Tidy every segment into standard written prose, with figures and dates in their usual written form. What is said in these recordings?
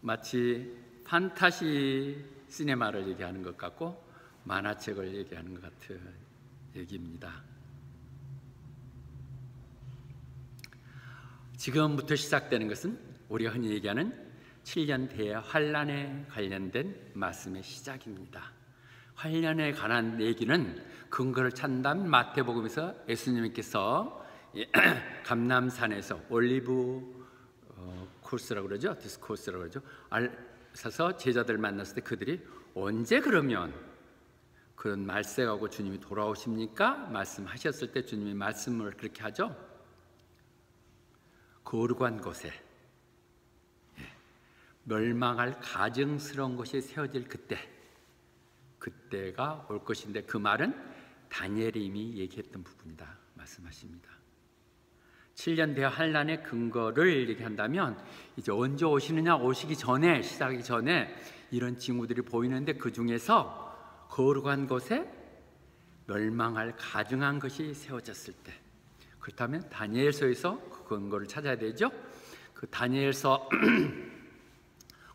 마치 판타시 시네마를 얘기하는 것 같고 만화책을 얘기하는 것 같은 얘기입니다. 지금부터 시작되는 것은 우리가 흔히 얘기하는 7년 대환란에 관련된 말씀의 시작입니다. 환란에 관한 얘기는 근거를 찾는다면 마태복음에서 예수님께서 감람산에서 올리브 코스라고 그러죠. 디스코스라고 그러죠. 서서 제자들 만났을 때 그들이 언제 그러면 그런 말세하고 주님이 돌아오십니까? 말씀하셨을 때 주님이 말씀을 그렇게 하죠. 거룩한 곳에 멸망할 가증스러운 것이 세워질 그때가 올 것인데, 그 말은 다니엘이 이미 얘기했던 부분이다 말씀하십니다. 7년 대환란의 근거를 얘기한다면 이제 언제 오시느냐, 오시기 전에, 시작하기 전에 이런 징후들이 보이는데, 그 중에서 거룩한 곳에 멸망할 가증한 것이 세워졌을 때, 그렇다면 다니엘서에서 그 근거를 찾아야 되죠. 그 다니엘서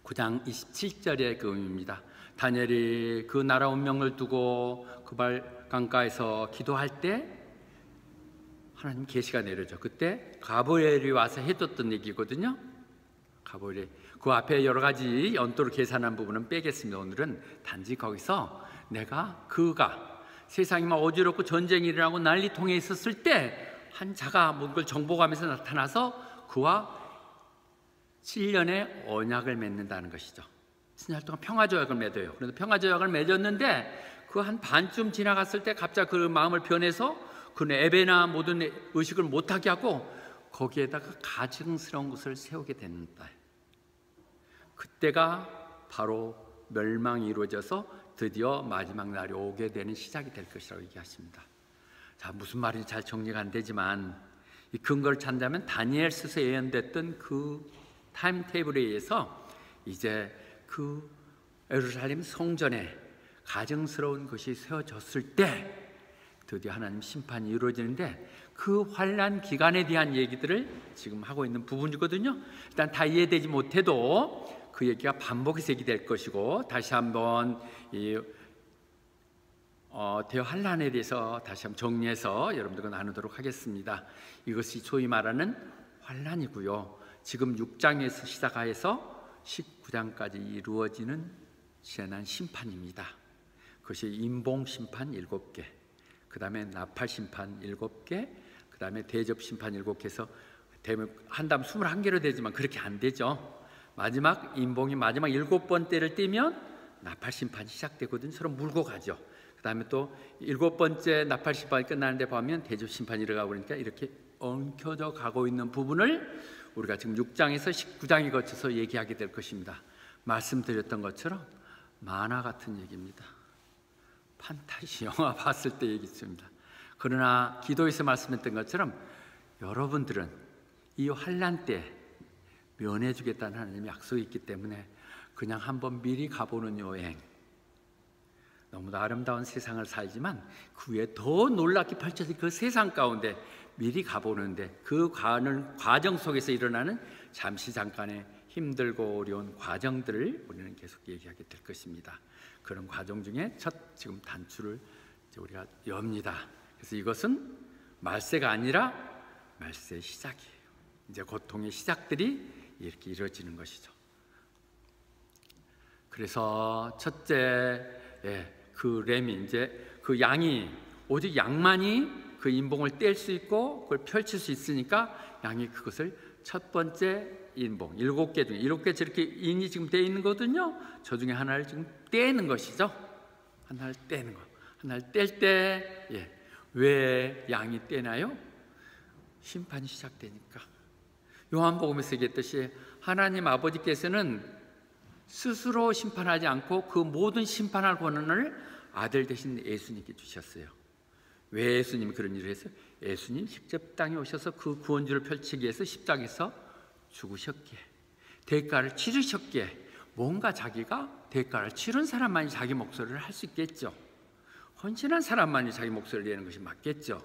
9장 27절의 그 의미입니다. 다니엘이 그 나라 운명을 두고 그발 강가에서 기도할 때 하나님 계시가 내려져. 그때 가브리엘이 와서 해줬던 얘기거든요. 가브리엘, 그 앞에 여러 가지 연도로 계산한 부분은 빼겠습니다. 오늘은 단지 거기서 그가 세상이 막 어지럽고 전쟁이 일어나고 난리통에 있었을 때 한 자가 모든 걸 정복하면서 나타나서 그와 7년의 언약을 맺는다는 것이죠. 7년 동안 평화조약을 맺어요. 그런데 평화조약을 맺었는데 그 한 반쯤 지나갔을 때 갑자기 그 마음을 변해서 그는 예배나 모든 의식을 못하게 하고 거기에다가 가증스러운 것을 세우게 된다. 그때가 바로 멸망이 이루어져서 드디어 마지막 날이 오게 되는 시작이 될 것이라고 얘기하십니다. 자, 무슨 말인지 잘 정리가 안 되지만 이 근거를 찾자면 다니엘서서 예언됐던 그 타임테이블에 의해서 이제 그 예루살렘 성전에 가증스러운 것이 세워졌을 때 드디어 하나님 심판이 이루어지는데, 그 환란 기간에 대한 얘기들을 지금 하고 있는 부분이거든요. 일단 다 이해되지 못해도 그 얘기가 반복해서 얘기될 것이고, 다시 한번 이 대환란에 대해서 다시 한번 정리해서 여러분들과 나누도록 하겠습니다. 이것이 소위 말하는 환란이고요. 지금 6장에서 시작해서 19장까지 이루어지는 지난 심판입니다. 그것이 인봉심판 7개, 그 다음에 나팔심판 7개, 그 다음에 대접심판 7개에서 되면 한다면 21개로 되지만 그렇게 안 되죠. 마지막 인봉이 마지막 7번째를 띄면 나팔심판이 시작되거든요. 서로 물고 가죠. 그 다음에 또 7번째 나팔심판이 끝나는데 보면 대접심판이 일어나고, 그러니까 이렇게 엉켜져 가고 있는 부분을 우리가 지금 6장에서 19장에 거쳐서 얘기하게 될 것입니다. 말씀드렸던 것처럼 만화 같은 얘기입니다. 판타지 영화 봤을 때 얘기했습니다. 그러나 기도에서 말씀했던 것처럼 여러분들은 이 환란 때 면해주겠다는 하나님의 약속이 있기 때문에 그냥 한번 미리 가보는 여행, 너무나 아름다운 세상을 살지만 그 위에 더 놀랍게 펼쳐진 그 세상 가운데 미리 가보는데, 그 과정 속에서 일어나는 잠시 잠깐의 힘들고 어려운 과정들을 우리는 계속 얘기하게 될 것입니다. 그런 과정 중에 지금 단추를 우리가 엽니다. 그래서 이것은 말세가 아니라 말세의 시작이에요. 이제 고통의 시작들이 이렇게 이루어지는 것이죠. 그래서 첫째, 그 램이 이제 그 양이, 오직 양만이 그 인봉을 뗄 수 있고 그걸 펼칠 수 있으니까 양이 그것을 첫 번째 인봉 7개 중에 7개 저렇게 인이 지금 떼어 있는 거거든요. 저 중에 하나를 지금 떼는 것이죠. 하나를 떼는 거. 하나를 뗄 때 왜 양이 떼나요? 심판이 시작되니까. 요한복음에서 얘기했듯이 하나님 아버지께서는 스스로 심판하지 않고 그 모든 심판할 권한을 아들 되신 예수님께 주셨어요. 왜 예수님이 그런 일을 했어요? 예수님 직접 땅에 오셔서 그 구원주를 펼치기 위해서 십자가에서 죽으셨기에, 대가를 치르셨기에, 뭔가 자기가 대가를 치른 사람만이 자기 목소리를 할 수 있겠죠. 헌신한 사람만이 자기 목소리를 내는 것이 맞겠죠.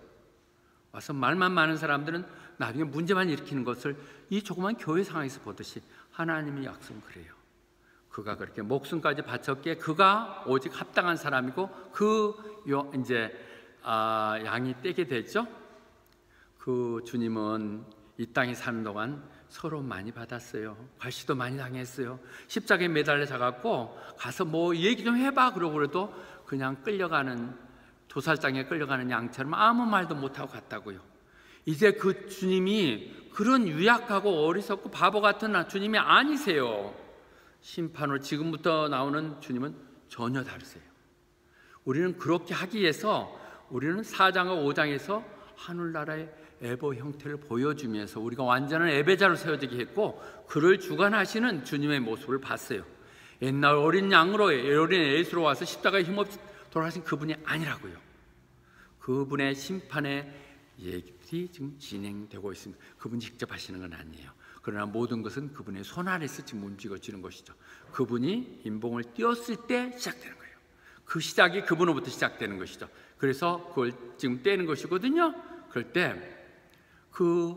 와서 말만 많은 사람들은 나중에 문제만 일으키는 것을 이 조그만 교회 상황에서 보듯이 하나님의 약속은 그래요. 그가 그렇게 목숨까지 바쳤기에 그가 오직 합당한 사람이고 양이 떼게 됐죠. 그 주님은 이 땅에 사는 동안 서로 많이 받았어요. 괄시도 많이 당했어요. 십자가에 매달려 자갖고 가서 뭐 얘기 좀 해봐 그러고 그래도 그냥 끌려가는, 도살장에 끌려가는 양처럼 아무 말도 못하고 갔다고요. 이제 그 주님이 그런 유약하고 어리석고 바보 같은 주님이 아니세요. 심판으로 지금부터 나오는 주님은 전혀 다르세요. 우리는 그렇게 하기 위해서 우리는 4장과 5장에서 하늘나라의 에버 형태를 보여주면서 우리가 완전한 예배자로 세워지게 했고, 그를 주관하시는 주님의 모습을 봤어요. 옛날 어린 양으로, 어린 예수로 와서 십자가에 힘없이 돌아가신 그분이 아니라고요. 그분의 심판의 얘기들이 지금 진행되고 있습니다. 그분이 직접 하시는 건 아니에요. 그러나 모든 것은 그분의 손 안에서 지금 움직여지는 것이죠. 그분이 인봉을 띄었을 때 시작되는 거예요. 그 시작이 그분으로부터 시작되는 것이죠. 그래서 그걸 지금 떼는 것이거든요. 그럴 때 그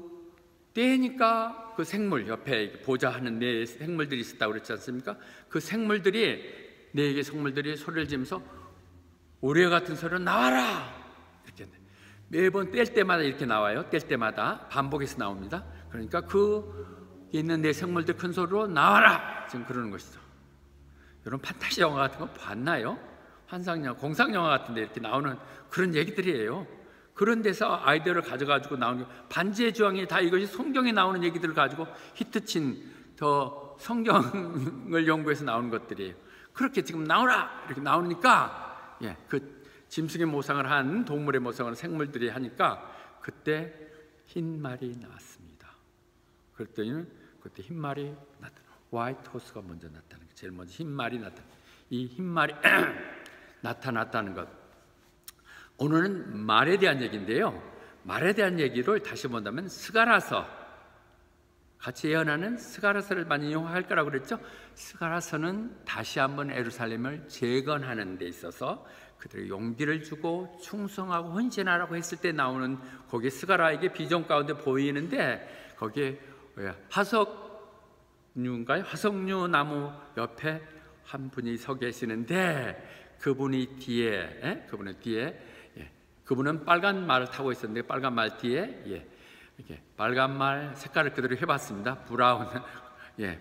떼니까 그 생물 옆에 보좌하는 네 생물들이 있었다고 그랬지 않습니까? 그 생물들이, 네 개의 생물들이 소리를 지면서 우리와 같은 소리로 나와라 이렇게 매번 뗄 때마다 이렇게 나와요. 뗄 때마다 반복해서 나옵니다. 그러니까 그 있는 네 생물들 큰 소리로 나와라 지금 그러는 것이죠. 여러분 판타지 영화 같은 거 봤나요? 환상영화, 공상영화 같은 데 이렇게 나오는 그런 얘기들이에요. 그런 데서 아이디어를 가져가지고 나오는, 반지의 제왕이 다 이것이 성경에 나오는 얘기들을 가지고 히트친 더 성경을 연구해서 나오는 것들이에요. 그렇게 지금 나오라 이렇게 나오니까 그 짐승의 모상을 한, 동물의 모상을 한 생물들이 하니까 그때 흰 말이 나왔습니다. 그랬더니 그때 흰 말이 나타나, 화이트 호스가 먼저 나타나는 게 제일 먼저 흰 말이 나타나. 이 흰 말이 나타났다는 것, 오늘은 말에 대한 얘기인데요. 말에 대한 얘기를 다시 본다면 스가랴서, 같이 예언하는 스가랴서를 많이 이용할 거라고 그랬죠. 스가랴서는 다시 한번 예루살렘을 재건하는 데 있어서 그들의 용기를 주고 충성하고 헌신하라고 했을 때 나오는, 거기에 스가랴에게 비전 가운데 보이는데 거기에 화석류인가요? 화석류 나무 옆에 한 분이 서 계시는데 그분이 뒤에, 그분은 빨간 말을 타고 있었는데 빨간 말 뒤에 이렇게 빨간 말 색깔을 그대로 해봤습니다.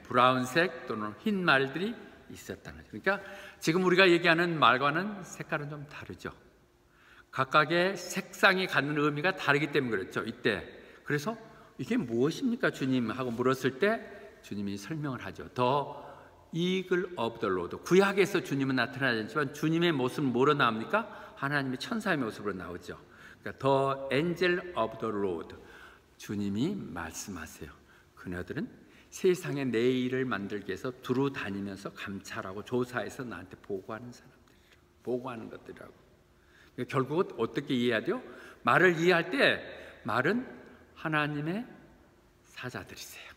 브라운색 또는 흰 말들이 있었다는 거죠. 그러니까 지금 우리가 얘기하는 말과는 색깔은 좀 다르죠. 각각의 색상이 갖는 의미가 다르기 때문에 그렇죠. 이때 그래서 이게 무엇입니까 주님 하고 물었을 때 주님이 설명을 하죠. 더 이글 오브 더 로드, 구약에서 주님은 나타나지 않지만 주님의 모습은 뭐로 나옵니까? 하나님의 천사의 모습으로 나오죠. 그러니까 더 엔젤 오브 더 로드, 주님이 말씀하세요. 그녀들은 세상에 내 일을 만들기 위해서 두루 다니면서 감찰하고 조사해서 나한테 보고하는 사람들이라고, 보고하는 것들이라고. 그러니까 결국은 어떻게 이해해야 돼요? 말을 이해할 때 말은 하나님의 사자들이세요.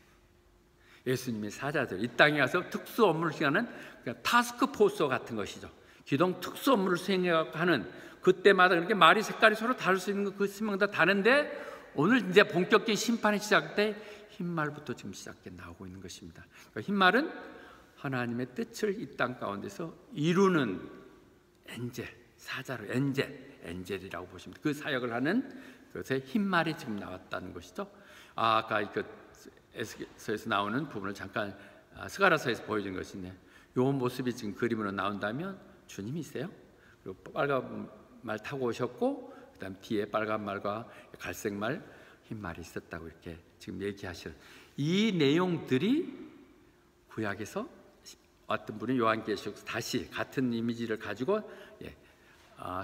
예수님의 사자들, 이 땅에 가서 특수 업무를 수행하는 타스크포스 같은 것이죠. 기동 특수 업무를 수행해서 하는, 그때마다 그렇게 말이 색깔이 서로 다를 수 있는 그 수명도 다른데 오늘 이제 본격적인 심판이 시작할 때 흰말부터 지금 시작해 나오고 있는 것입니다. 그러니까 흰말은 하나님의 뜻을 이 땅 가운데서 이루는 엔젤, 사자로 엔젤이라고 보시면 그 사역을 하는 그것의 흰말이 지금 나왔다는 것이죠. 아까 그 에스겔서에서 나오는 부분을 잠깐 스가랴서에서 보여준 것인데, 이 모습이 지금 그림으로 나온다면 주님이세요. 그리고 빨간 말 타고 오셨고, 그다음 뒤에 빨간 말과 갈색 말, 흰 말이 있었다고 이렇게 지금 얘기하시는 이 내용들이 구약에서 어떤 분이 요한계시록에서 다시 같은 이미지를 가지고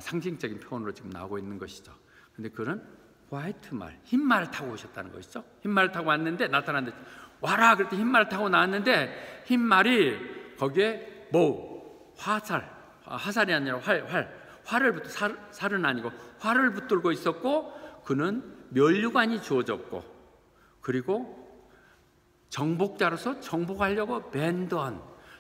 상징적인 표현으로 지금 나오고 있는 것이죠. 근데 그는 화이트 말, 흰 말을 타고 오셨다는 것이죠. 흰 말을 타고 왔는데 나타났는데 와라 그럴 때 흰 말을 타고 나왔는데 흰 말이 거기에 뭐 화살이 아니라 활을 붙들고, 살은 아니고 활을 붙들고 있었고, 그는 면류관이 주어졌고, 그리고 정복자로서 정복하려고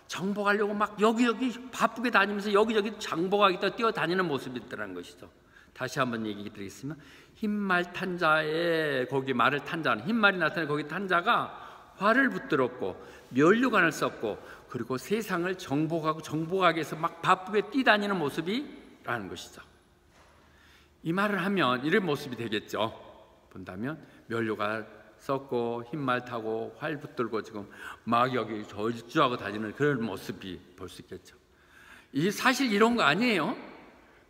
정복하려고 막 여기저기 바쁘게 다니면서 여기저기 정복하겠다 뛰어다니는 모습이 있더라는 것이죠. 다시 한번 얘기 드리겠습니다. 흰말 탄 자에, 거기 말을 탄 자는, 흰말이 나타나는 거기 탄 자가 활을 붙들었고 면류관을 썼고, 그리고 세상을 정복하기 위해서 막 바쁘게 뛰다니는 모습이라는 것이죠. 이 말을 하면 이런 모습이 되겠죠. 본다면 면류관 썼고 흰말 타고 활 붙들고 지금 막 여기 저주하고 다니는 그런 모습이 볼 수 있겠죠. 이 사실 이런 거 아니에요.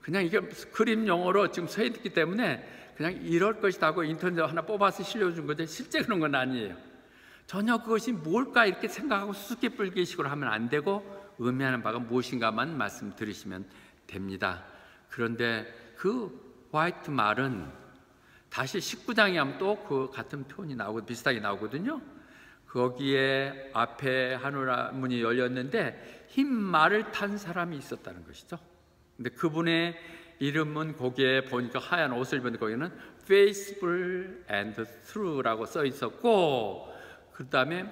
그냥 이게 그림 용어로 지금 서 있기 때문에 그냥 이럴 것이다 하고 인터넷에 하나 뽑아서 실려준 거지 실제 그런 건 아니에요. 전혀 그것이 뭘까 이렇게 생각하고 수수께끼식으로 하면 안 되고 의미하는 바가 무엇인가만 말씀드리시면 됩니다. 그런데 그 화이트 말은 다시 19장에 하면 또 그 같은 표현이 나오고 비슷하게 나오거든요. 거기에 앞에 하늘 문이 열렸는데 흰 말을 탄 사람이 있었다는 것이죠. 근데 그분의 이름은 거기에 보니까 하얀 옷을 입은 거기는 faithful and true라고 써 있었고 그 다음에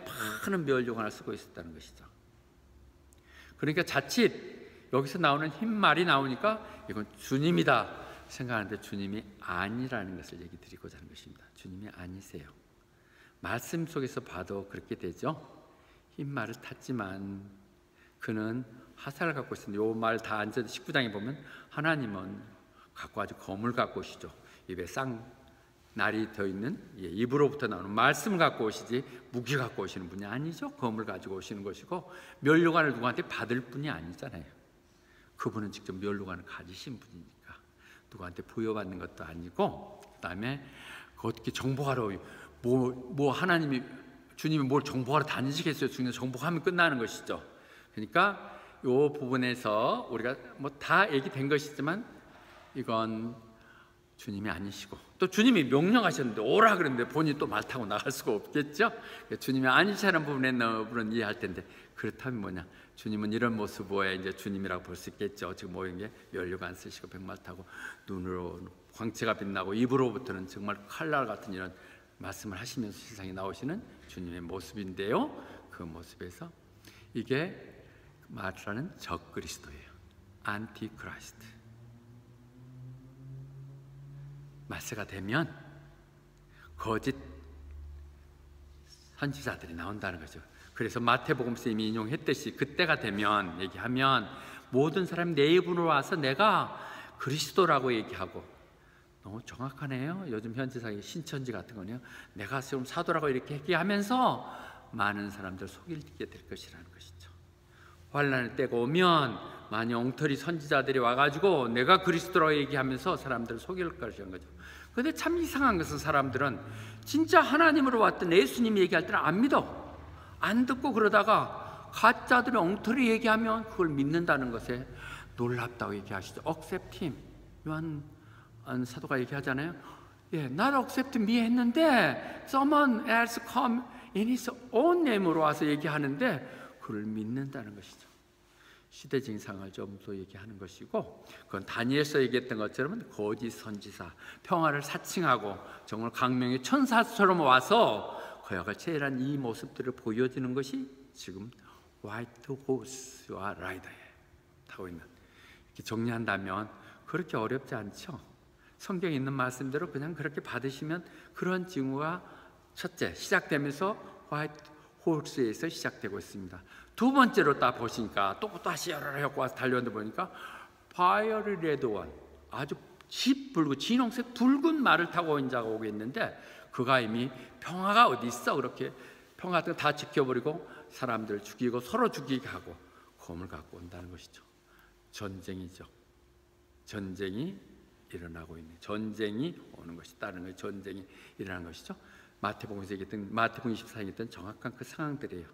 많은 면류관을 쓰고 있었다는 것이죠. 그러니까 자칫 여기서 나오는 흰 말이 나오니까 이건 주님이다 생각하는데 주님이 아니라는 것을 얘기 드리고자 하는 것입니다. 주님이 아니세요. 말씀 속에서 봐도 그렇게 되죠. 흰 말을 탔지만 그는 화살을 갖고 있습니다. 이 말 다 앉아서 19장에 보면 하나님은 갖고 아주 검을 갖고 오시죠. 입에 쌍날이 되어있는 입으로부터 나오는 말씀을 갖고 오시지 무기 갖고 오시는 분이 아니죠. 검을 가지고 오시는 것이고 면류관을 누구한테 받을 분이 아니잖아요. 그분은 직접 면류관을 가지신 분이니까 누구한테 부여받는 것도 아니고 그 다음에 어떻게 정복하러 뭐 하나님이 주님이 뭘 정복하러 다니시겠어요. 주님 정복하면 끝나는 것이죠. 그러니까 이 부분에서 우리가 뭐 다 얘기된 것이지만 이건 주님이 아니시고 또 주님이 명령하셨는데 오라 그랬는데 본인이 또 말 타고 나갈 수가 없겠죠. 주님이 아니시라는 부분에 너무는 이해할 텐데 그렇다면 뭐냐? 주님은 이런 모습 보야 이제 주님이라고 볼 수 있겠죠. 지금 모인 게 면류관 쓰시고 백말 타고 눈으로 광채가 빛나고 입으로부터는 정말 칼날 같은 이런 말씀을 하시면서 세상에 나오시는 주님의 모습인데요. 그 모습에서 이게 말하는 적그리스도예요. 안티크라이스트. 말세가 되면 거짓 선지자들이 나온다는 거죠. 그래서 마태복음서 이미 인용했듯이 그때가 되면 얘기하면 모든 사람이 내 입으로 와서 내가 그리스도라고 얘기하고 너무 정확하네요. 요즘 현지사의 신천지 같은 거네요. 내가 지금 사도라고 이렇게 얘기하면서 많은 사람들 속이게 될 것이라는 것이죠. 환난을 때가 오면 많이 엉터리 선지자들이 와가지고 내가 그리스도라고 얘기하면서 사람들을 속일 것이라는 거죠. 그런데 참 이상한 것은 사람들은 진짜 하나님으로 왔던 예수님이 얘기할 때는 안 믿어. 안 듣고 그러다가 가짜들이 엉터리 얘기하면 그걸 믿는다는 것에 놀랍다고 얘기하시죠. Accept him. 요한 사도가 얘기하잖아요. 예, not accept me 했는데 someone else come in his own name으로 와서 얘기하는데 그를 믿는다는 것이죠. 시대적인 상황을 좀 더 얘기하는 것이고 그건 다니엘서 얘기했던 것처럼 거짓 선지사 평화를 사칭하고 정말 강명의 천사처럼 와서 거역을 체일한 이 모습들을 보여주는 것이 지금 화이트 호스와 라이더에 타고 있는 이렇게 정리한다면 그렇게 어렵지 않죠. 성경에 있는 말씀대로 그냥 그렇게 받으시면 그런 징후가 첫째 시작되면서 화이트 호스에서 시작되고 있습니다. 두 번째로 딱 보시니까 또 다시 열어라 하고 와서 달려왔는데 보니까 파이어리 레드 원 아주 짙붉은 진홍색 붉은 말을 타고 온 자가 오고 있는데 그가 이미 평화가 어디 있어 그렇게 평화 같은 거 다 지켜버리고 사람들 죽이고 서로 죽이게 하고 검을 갖고 온다는 것이죠. 전쟁이죠. 전쟁이 일어나고 있는 전쟁이 오는 것이다는 거예요. 전쟁이 일어나는 것이죠. 마태복음에서 얘기했던 마태복음 24장에 있던 정확한 그 상황들이에요.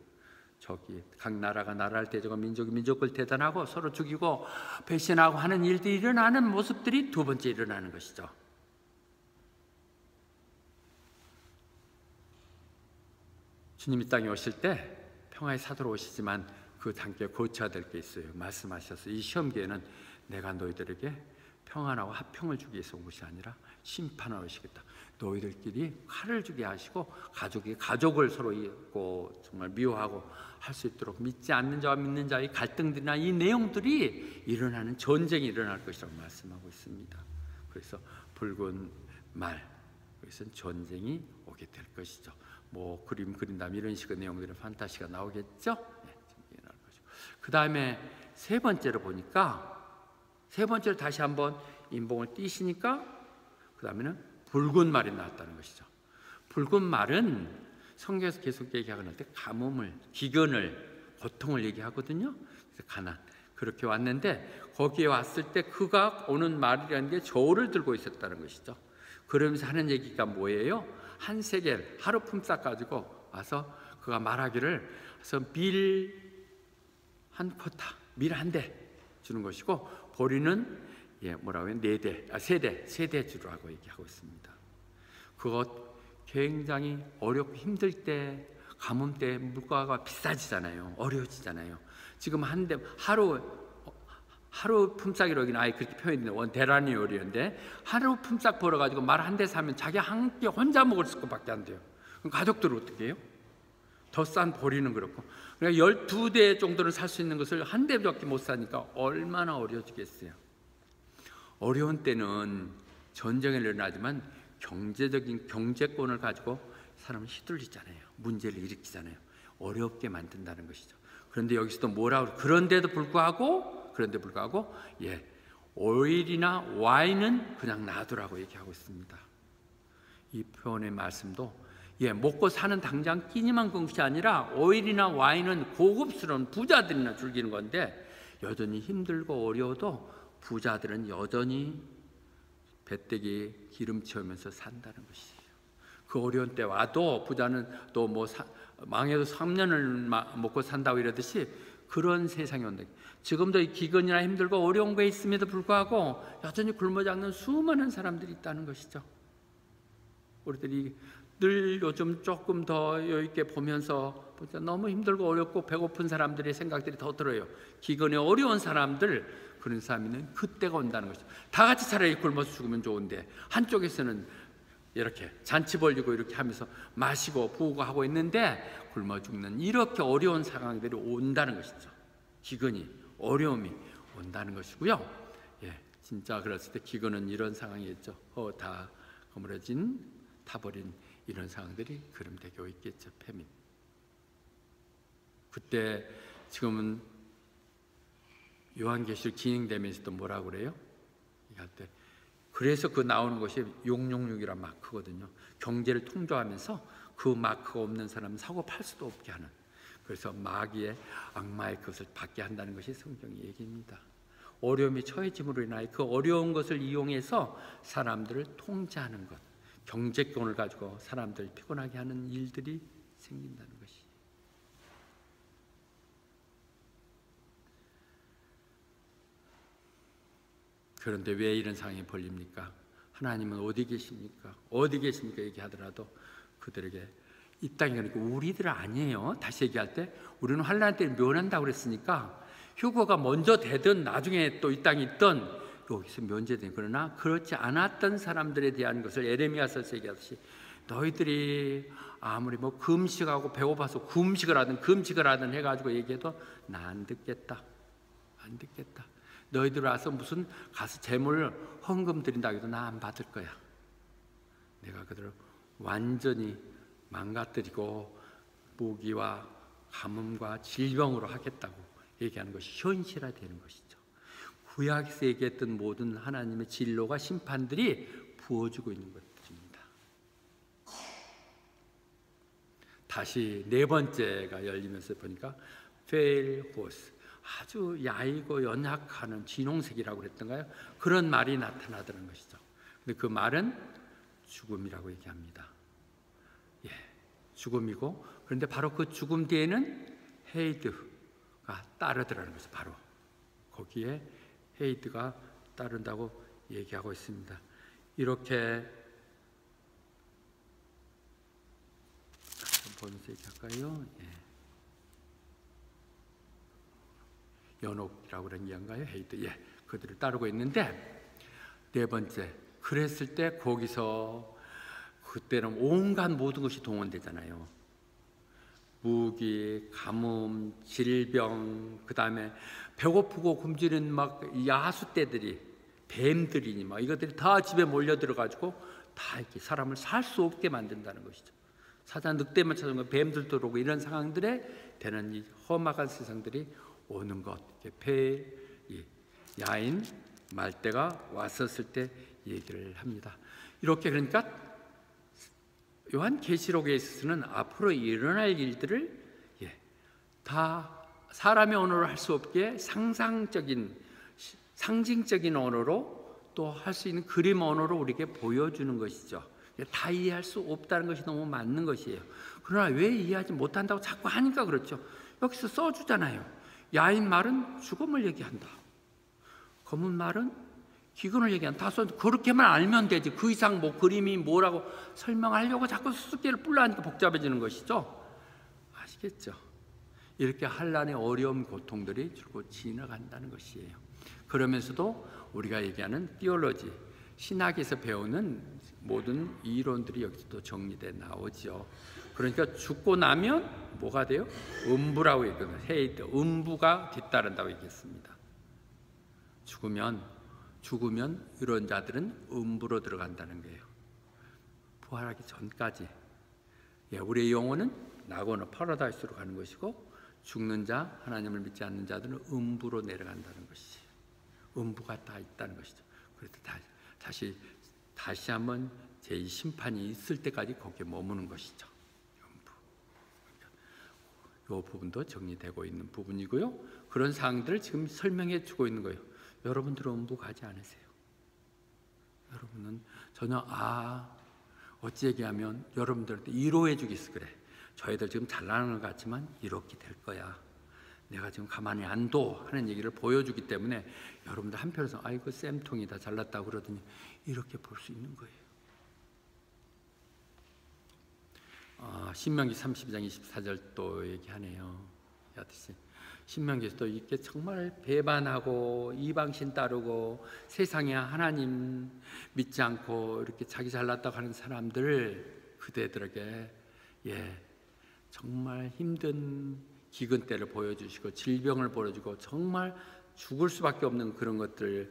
저기 각 나라가 나라를 대적하고 민족이 민족을 대단하고 서로 죽이고 배신하고 하는 일들이 일어나는 모습들이 두 번째 일어나는 것이죠. 주님이 땅에 오실 때 평화의 사도로 오시지만 그 단계에 고쳐야 될 게 있어요. 말씀하셔서 이 시험기에는 내가 너희들에게 평안하고 화평을 주기 위해서 온 것이 아니라 심판하러 오시겠다. 너희들끼리 칼을 주게 하시고 가족을 서로 잊고 정말 미워하고 할 수 있도록 믿지 않는 자와 믿는 자의 갈등들이나 이 내용들이 일어나는 전쟁이 일어날 것이라고 말씀하고 있습니다. 그래서 붉은 말, 여기서는 전쟁이 오게 될 것이죠. 뭐 그림 그린다면 이런 식의 내용들은 판타시가 나오겠죠. 네, 일어날 것이죠. 그 다음에 세 번째로 보니까, 세 번째로 다시 한번 인봉을 띄시니까 그 다음에는 붉은 말이 나왔다는 것이죠. 붉은 말은 성경에서 계속 얘기하는 때 가뭄을, 기근을, 고통을 얘기하거든요. 그래서 가난, 그렇게 왔는데 거기에 왔을 때 그가 오는 말이라는 게 저울을 들고 있었다는 것이죠. 그러면서 하는 얘기가 뭐예요? 한 세겔, 하루 품삯 가지고 와서 그가 말하기를, 그래서 밀 한 쿼타, 밀 한 대 주는 것이고 보리는 뭐라고 해요? 세 대 주라고 얘기하고 있습니다. 그것 굉장히 어렵고 힘들 때, 가뭄 때 물가가 비싸지잖아요. 어려워지잖아요. 지금 하루 품삯이라고 하기는 아예 그렇게 표현했는데 원 데나리온인데 하루 품삯 벌어가지고 말 한 대 사면 자기 한 끼 혼자 먹을 것밖에 안 돼요. 그럼 가족들은 어떻게 해요? 더 싼 보리는 그렇고, 그러니까 12대 정도는 살 수 있는 것을 한 대밖에 못 사니까 얼마나 어려워지겠어요. 어려운 때는 전쟁이 일어나지만 경제적인 경제권을 가지고 사람을 휘둘리잖아요. 문제를 일으키잖아요. 어렵게 만든다는 것이죠. 그런데 여기서도 뭐라고, 그런데도 불구하고 오일이나 와인은 그냥 놔두라고 얘기하고 있습니다. 이 표현의 말씀도 먹고 사는 당장 끼니만 건 것이 아니라 오일이나 와인은 고급스러운 부자들이나 즐기는 건데, 여전히 힘들고 어려워도 부자들은 여전히 배때기 기름 채우면서 산다는 것이에요. 그 어려운 때 와도 부자는 또 망해도 3년을 먹고 산다고 이러듯이 그런 세상이 온다. 지금도 이 기근이나 힘들고 어려운 거에 있음에도 불구하고 여전히 굶어 죽는 수많은 사람들이 있다는 것이죠. 우리들이 늘 요즘 조금 더 여유 있게 보면서 너무 힘들고 어렵고 배고픈 사람들의 생각들이 더 들어요. 기근에 어려운 사람들, 그런 사람은 그때가 온다는 것이죠. 다 같이 차라리 굶어서 죽으면 좋은데 한쪽에서는 이렇게 잔치 벌리고 이렇게 하면서 마시고 부고 하고 있는데 굶어 죽는 이렇게 어려운 상황들이 온다는 것이죠. 기근이, 어려움이 온다는 것이고요. 진짜 그랬을 때 기근은 이런 상황이었죠. 다 거물어진, 타버린 이런 상황들이 그림되고 있겠죠. 패민. 그때 지금은 요한계시록 진행되면서도 뭐라고 그래요? 할 때 그래서 그 나오는 것이 666이란 마크거든요. 경제를 통조하면서 그 마크가 없는 사람은 사고 팔 수도 없게 하는, 그래서 마귀의 악마의 것을 받게 한다는 것이 성경의 얘기입니다. 어려움이 처해짐으로 인하여 그 어려운 것을 이용해서 사람들을 통제하는 것, 경제권을 가지고 사람들을 피곤하게 하는 일들이 생긴다는 것이. 그런데 왜 이런 상황이 벌립니까? 하나님은 어디 계십니까? 어디 계십니까? 얘기하더라도 그들에게 이 땅이, 그러니까 우리들 아니에요. 다시 얘기할 때 우리는 환난 때 면한다고 그랬으니까 휴거가 먼저 되든 나중에 또 이 땅이 있던 여기서 면제된, 그러나 그렇지 않았던 사람들에 대한 것을 에레미야서에서 얘기하듯이 너희들이 아무리 금식하고 배고파서 금식을 하든 해가지고 얘기해도 나 안 듣겠다. 너희들 와서 무슨 가서 재물 헌금 드린다고 해도 나 안 받을 거야. 내가 그들을 완전히 망가뜨리고 무기와 가뭄과 질병으로 하겠다고 얘기하는 것이 현실화되는 것이죠. 구약에서 얘기했던 모든 하나님의 진로가 심판들이 부어지고 있는 것입니다. 다시 네 번째가 열리면서 보니까 페일 호스, 아주 야이고 연약하는 진홍색이라고 그랬던가요? 그런 말이 나타나더라는 것이죠. 근데 그 말은 죽음이라고 얘기합니다. 죽음이고, 그런데 바로 그 죽음 뒤에는 헤이드가 따르더라는 것이죠. 바로 거기에 헤이드가 따른다고 얘기하고 있습니다. 이렇게 보면서 얘기할까요? 연옥이라고 그런 이야기인가요? 헤이드. 그들을 따르고 있는데, 네 번째, 그랬을 때 거기서 그때는 온갖 모든 것이 동원되잖아요. 무기, 가뭄, 질병, 그 다음에 배고프고 굶주린 야수떼들이, 뱀들이니 이것들이 다 집에 몰려들어가지고 다 이렇게 사람을 살 수 없게 만든다는 것이죠. 사자 늑대만 찾아오면 뱀들도 오고 이런 상황들에 되는 이 험악한 세상들이 오는 것, 배 야인 말대가 왔었을 때 얘기를 합니다. 이렇게 그러니까 요한계시록에 있어서는 앞으로 일어날 일들을 다 사람의 언어로 할 수 없게 상상적인, 상징적인 언어로 또 할 수 있는 그림 언어로 우리에게 보여주는 것이죠. 다 이해할 수 없다는 것이 너무 맞는 것이에요. 그러나 왜 이해하지 못한다고 자꾸 하니까 그렇죠. 여기서 써주잖아요. 야인 말은 죽음을 얘기한다. 검은 말은 기근을 얘기한다. 그렇게만 알면 되지. 그 이상 뭐 그림이 뭐라고 설명하려고 자꾸 수수께를 뿔라니까 복잡해지는 것이죠. 아시겠죠? 이렇게 환난의 어려움, 고통들이 줄곧 지나간다는 것이에요. 그러면서도 우리가 얘기하는 티올로지, 신학에서 배우는 모든 이론들이 여기서도 정리돼 나오죠. 그러니까 죽고 나면 뭐가 돼요? 음부라고 얘기해요. 헤이트, 음부가 뒤따른다고 얘기했습니다. 죽으면 이런 자들은 음부로 들어간다는 거예요. 부활하기 전까지. 우리의 영혼은 낙원의 파라다이스로 가는 것이고, 죽는 자, 하나님을 믿지 않는 자들은 음부로 내려간다는 것이에요. 음부가 다 있다는 것이죠. 그래서 다시 한번 제2심판이 있을 때까지 거기에 머무는 것이죠. 이 부분도 정리되고 있는 부분이고요. 그런 사항들을 지금 설명해 주고 있는 거예요. 여러분들은 음부 가지 않으세요. 여러분은 전혀 어찌 얘기하면 여러분들한테 위로해 주겠어. 그래, 저희들 지금 잘나가는 것 같지만 이렇게 될 거야. 내가 지금 가만히 안 둬 하는 얘기를 보여주기 때문에 여러분들 한편에서 아이고 쌤통이다 잘났다고 그러더니 이렇게 볼 수 있는 거예요. 신명기 32장 24절 또 얘기하네요. 신명기에서도 이렇게 정말 배반하고 이방신 따르고 세상에 하나님 믿지 않고 이렇게 자기 잘났다고 하는 사람들, 그대들에게 정말 힘든 기근 때를 보여주시고 질병을 보여주고 정말 죽을 수밖에 없는 그런 것들,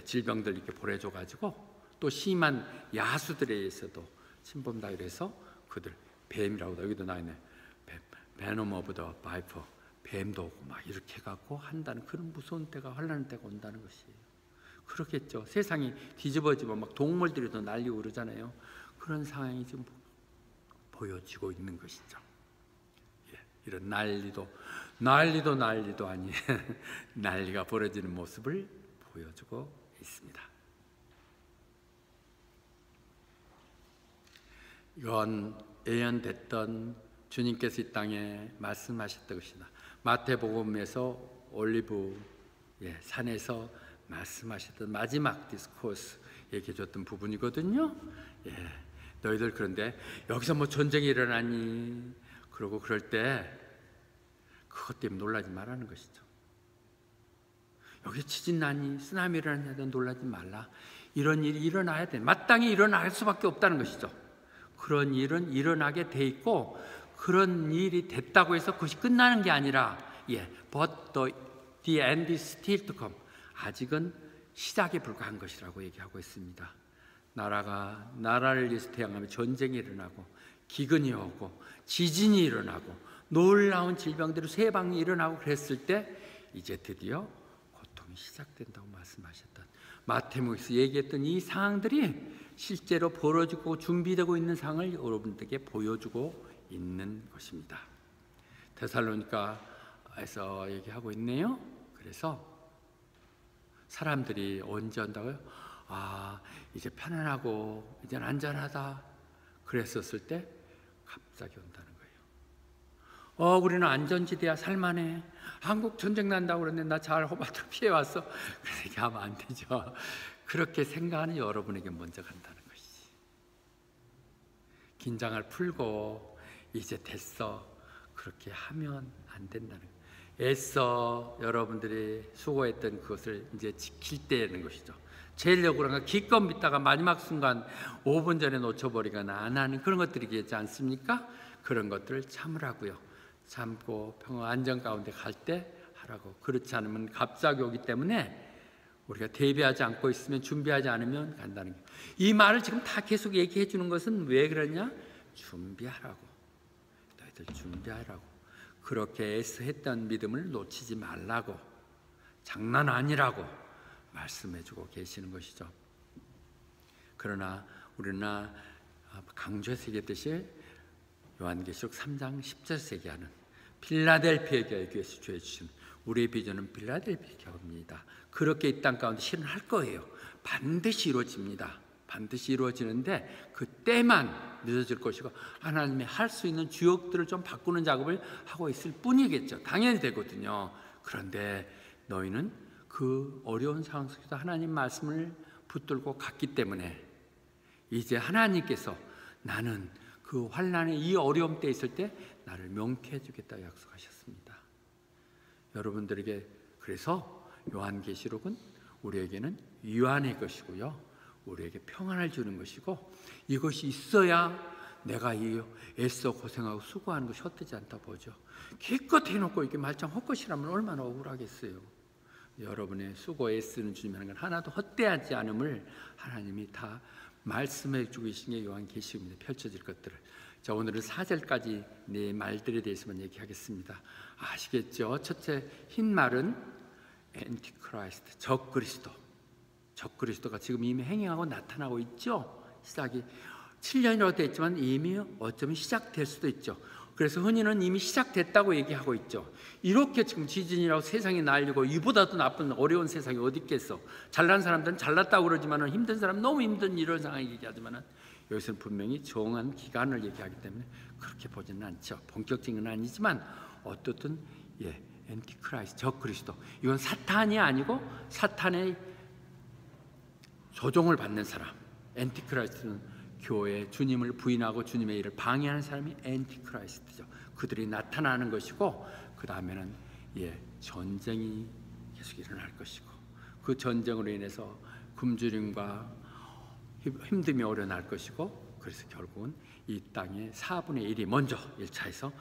질병들 이렇게 보내줘가지고 또 심한 야수들에 의해서도 침범다 그래서 그들 뱀이라고 여기도 나있네. 베놈 오브 더 바이퍼, 뱀도 오고 막 이렇게 해갖고 한다는 그런 무서운 때가, 환난 때가 온다는 것이에요. 그렇겠죠. 세상이 뒤집어지면 막 동물들이 더 날리고 그러잖아요. 그런 상황이 지금 보여지고 있는 것이죠. 이런 난리도 아니 난리가 벌어지는 모습을 보여주고 있습니다. 이건 예언됐던 주님께서 이 땅에 말씀하셨던 것이다. 마태복음에서 올리브 산에서 말씀하셨던 마지막 디스코스 얘기해 줬던 부분이거든요. 너희들 그런데 여기서 뭐 전쟁이 일어나니 그러고 그럴 때 그것 때문에 놀라지 말라는 것이죠. 여기 지진 나니 쓰나미 일어나니 놀라지 말라. 이런 일이 일어나야 돼. 마땅히 일어날 수밖에 없다는 것이죠. 그런 일은 일어나게 돼 있고, 그런 일이 됐다고 해서 그것이 끝나는 게 아니라 but the end is still to come. 아직은 시작에 불과한 것이라고 얘기하고 있습니다. 나라가 나라를 위해서 태양하면 전쟁이 일어나고 기근이 오고 지진이 일어나고 놀라운 질병들이 세방이 일어나고 그랬을 때 이제 드디어 고통이 시작된다고 말씀하셨던, 마태복음에서 얘기했던 이 상황들이 실제로 벌어지고 준비되고 있는 상황을 여러분들에게 보여주고 있는 것입니다. 데살로니가에서 얘기하고 있네요. 그래서 사람들이 언제 온다고요? 이제 편안하고 이제 안전하다 그랬었을 때 갑자기 온다는 거예요. 우리는 안전지대야, 살만해. 한국 전쟁 난다고 그랬는데 나 잘 호박으로 피해왔어. 그렇게 하면 안 되죠. 그렇게 생각하는 여러분에게 먼저 간다는 것이지. 긴장을 풀고 이제 됐어, 그렇게 하면 안 된다는 거예요. 애써 여러분들이 수고했던 그것을 이제 지킬 때는 것이죠. 제일 억울한 건 기껏 믿다가 마지막 순간 5분 전에 놓쳐버리거나 안 하는 그런 것들이 있지 않습니까? 그런 것들을 참으라고요. 참고 평화 안전 가운데 갈 때 하라고. 그렇지 않으면 갑자기 오기 때문에 우리가 대비하지 않고 있으면, 준비하지 않으면 간다는 거예요. 이 말을 지금 다 계속 얘기해 주는 것은 왜 그러냐? 준비하라고. 너희들 준비하라고. 그렇게 애써했던 믿음을 놓치지 말라고, 장난 아니라고 말씀해주고 계시는 것이죠. 그러나 우리는 강조해서 얘기했듯이 요한계시록 3장 10절에서 얘기하는 필라델피아 교회에서 주해 주신 우리의 비전은 필라델피아 교회입니다. 그렇게 이 땅 가운데 실현할 거예요. 반드시 이루어집니다. 반드시 이루어지는데 그때만 늦어질 것이고 하나님이 할 수 있는 주역들을 좀 바꾸는 작업을 하고 있을 뿐이겠죠. 당연히 되거든요. 그런데 너희는 그 어려운 상황 속에서 하나님 말씀을 붙들고 갔기 때문에 이제 하나님께서 나는 그 환난의 이 어려움 때 있을 때 나를 명쾌해 주겠다고 약속하셨습니다. 여러분들에게 그래서 요한계시록은 우리에게는 위안의 것이고요, 우리에게 평안을 주는 것이고, 이것이 있어야 내가 이 애써 고생하고 수고하는 것이 헛되지 않다 보죠. 기껏 해놓고 이렇게 말짱 헛것이라면 얼마나 억울하겠어요. 여러분의 수고 애쓰는 주님이 하는 건 하나도 헛되하지 않음을 하나님이 다 말씀해 주고 계신 게 요한계시록입니다. 펼쳐질 것들을. 자, 오늘은 4절까지 네 말들에 대해서만 얘기하겠습니다. 아시겠죠? 첫째, 흰 말은 엔티크라이스트, 적그리스도. 적그리스도가 지금 이미 행행하고 나타나고 있죠. 시작이 7년이라고 되어 있지만 이미 어쩌면 시작될 수도 있죠. 그래서 흔히는 이미 시작됐다고 얘기하고 있죠. 이렇게 지금 지진이라고 세상이 난리고 이보다도 나쁜 어려운 세상이 어디 있겠어. 잘난 사람들은 잘났다고 그러지만 힘든 사람은 너무 힘든 이런 상황을 얘기하지만 여기서는 분명히 정한 기간을 얘기하기 때문에 그렇게 보지는 않죠. 본격적인 건 아니지만 어떻든 엔티크라이스트, 적그리스도, 이건 사탄이 아니고 사탄의 조종을 받는 사람. 엔티크라이스트는 교회 주님을 부인하고 주님의 일을 방해하는 사람이 엔티크라이스트죠. 그들이 나타나는 것이고, 그 다음에는 전쟁이 계속 일어날 것이고, 그 전쟁으로 인해서 굶주림과 힘듦이 오려날 것이고, 그래서 결국은 이 땅의 4분의 1이 먼저 1차에서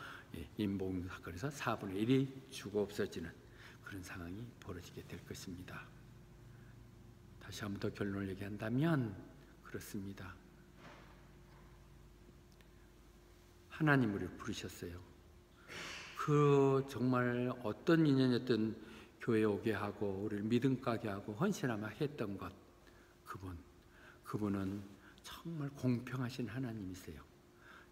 인봉 사건에서 4분의 1이 죽어 없어지는 그런 상황이 벌어지게 될 것입니다. 다시 한번 더 결론을 얘기한다면 그렇습니다. 하나님 우리를 부르셨어요. 그 정말 어떤 인연이었든 교회에 오게 하고 우리를 믿음 가게 하고 헌신하며 했던 것, 그분은 정말 공평하신 하나님이세요.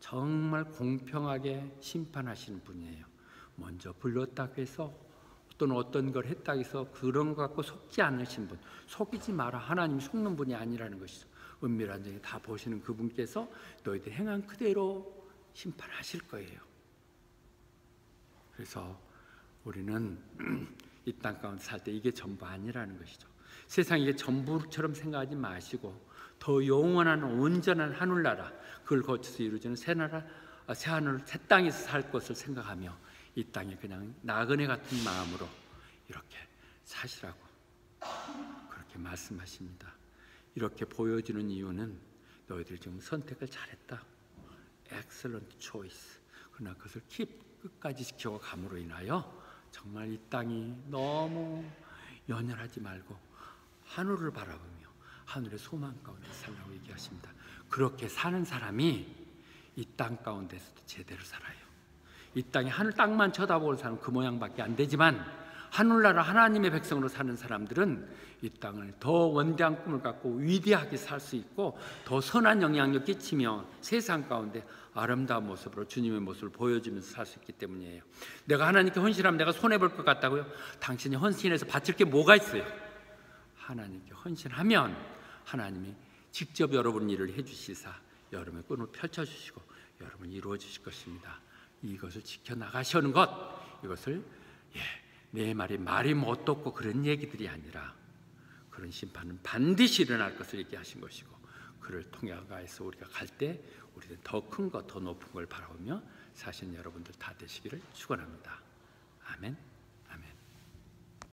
정말 공평하게 심판하시는 분이에요. 먼저 불렀다고 해서 또는 어떤 걸 했다고 해서 그런 것 갖고 속지 않으신 분, 속이지 마라. 하나님이 속는 분이 아니라는 것이죠. 은밀한 점에 다 보시는 그분께서 너희들 행한 그대로 심판하실 거예요. 그래서 우리는 이 땅 가운데 살 때 이게 전부 아니라는 것이죠. 세상이 이게 전부처럼 생각하지 마시고 더 영원한 온전한 하늘나라, 그걸 거쳐서 이루어지는 새 나라, 새 하늘, 새 땅에서 살 것을 생각하며 이 땅에 그냥 나그네 같은 마음으로 이렇게 사시라고 그렇게 말씀하십니다. 이렇게 보여주는 이유는 너희들이 지금 선택을 잘했다. excellent choice. 그러나 그것을 끝까지 지켜가 감으로 인하여 정말 이 땅이 너무 연연하지 말고 하늘을 바라보며 하늘의 소망 가운데 살라고 얘기하십니다. 그렇게 사는 사람이 이 땅 가운데서도 제대로 살아요. 이 땅에 하늘 땅만 쳐다보는 사람은 그 모양밖에 안 되지만 하늘나라 하나님의 백성으로 사는 사람들은 이 땅을 더 원대한 꿈을 갖고 위대하게 살 수 있고 더 선한 영향력 끼치며 세상 가운데 아름다운 모습으로 주님의 모습을 보여주면서 살 수 있기 때문이에요. 내가 하나님께 헌신하면 내가 손해볼 것 같다고요? 당신이 헌신해서 바칠 게 뭐가 있어요? 하나님께 헌신하면 하나님이 직접 여러분 일을 해주시사 여러분의 꿈을 펼쳐주시고 여러분이 이루어주실 것입니다. 이것을 지켜나가시는 것, 이것을 내 말이 못듣고 그런 얘기들이 아니라 그런 심판은 반드시 일어날 것을 얘기하신 것이고, 그를 통해서 우리가 갈 때 우리는 더 큰 것, 더 높은 걸 바라보며 사시는 여러분들 다 되시기를 축원합니다. 아멘.